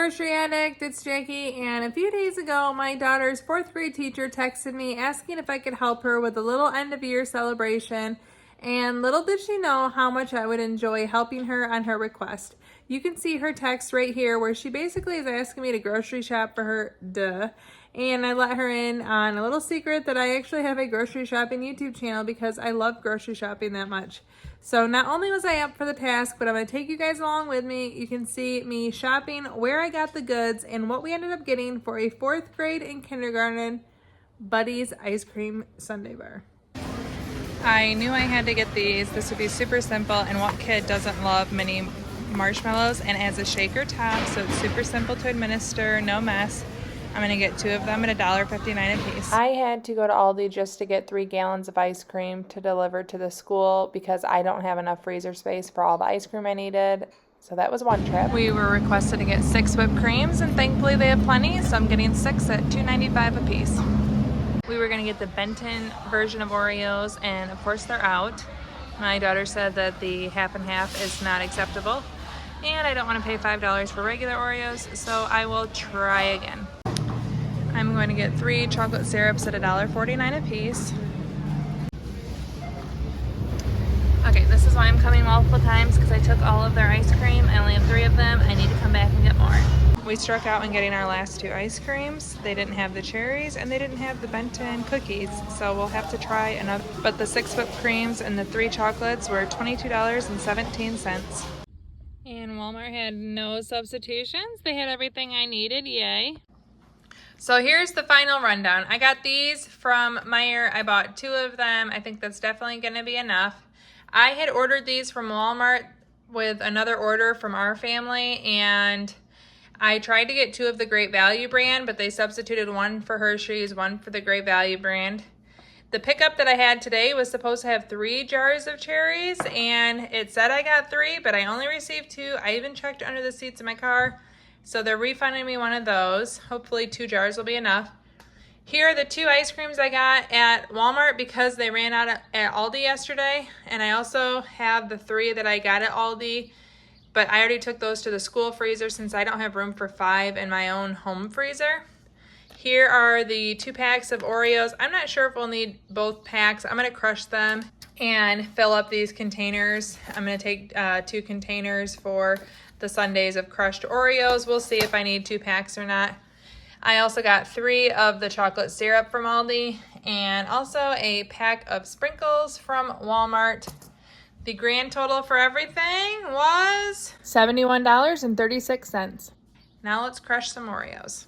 Grocery Addict, it's Jackie, and a few days ago my daughter's 4th grade teacher texted me asking if I could help her with a little end of year celebration, and little did she know how much I would enjoy helping her on her request. You can see her text right here where she basically is asking me to grocery shop for her, and I let her in on a little secret that I actually have a grocery shopping YouTube channel because I love grocery shopping that much. So not only was I up for the task, but I'm going to take you guys along with me. You can see me shopping where I got the goods and what we ended up getting for a 4th grade and kindergarten Buddy's ice cream sundae bar. I knew I had to get these. This would be super simple, and what kid doesn't love mini marshmallows? And it has a shaker top, so it's super simple to administer, no mess. I'm going to get 2 of them at $1.59 a piece. I had to go to Aldi just to get 3 gallons of ice cream to deliver to the school because I don't have enough freezer space for all the ice cream I needed. So that was one trip. We were requested to get 6 whipped creams, and thankfully they have plenty, so I'm getting 6 at $2.95 a piece. We were going to get the Benton version of Oreos, and of course they're out. My daughter said that the half and half is not acceptable, and I don't want to pay $5 for regular Oreos, so I will try again. I'm going to get 3 chocolate syrups at $1.49 a piece. Okay, this is why I'm coming multiple times, because I took all of their ice cream. I only have 3 of them. I need to come back and get more. We struck out in getting our last 2 ice creams. They didn't have the cherries and they didn't have the Benton cookies, so we'll have to try another. But the 6 whipped creams and the 3 chocolates were $22.17. And Walmart had no substitutions. They had everything I needed, yay. So here's the final rundown. I got these from Meijer. I bought 2 of them. I think that's definitely going to be enough. I had ordered these from Walmart with another order from our family, and I tried to get 2 of the Great Value brand, but they substituted 1 for Hershey's, 1 for the Great Value brand. The pickup that I had today was supposed to have 3 jars of cherries, and it said I got 3, but I only received 2. I even checked under the seats in my car. So they're refunding me 1 of those. Hopefully 2 jars will be enough. Here are the 2 ice creams I got at Walmart because they ran out at Aldi yesterday. And I also have the 3 that I got at Aldi, but I already took those to the school freezer since I don't have room for 5 in my own home freezer. Here are the 2 packs of Oreos. I'm not sure if we'll need both packs. I'm gonna crush them and fill up these containers. I'm gonna take 2 containers for the sundaes of crushed Oreos. We'll see if I need 2 packs or not. I also got 3 of the chocolate syrup from Aldi and also a pack of sprinkles from Walmart. The grand total for everything was $71.36. Now let's crush some Oreos.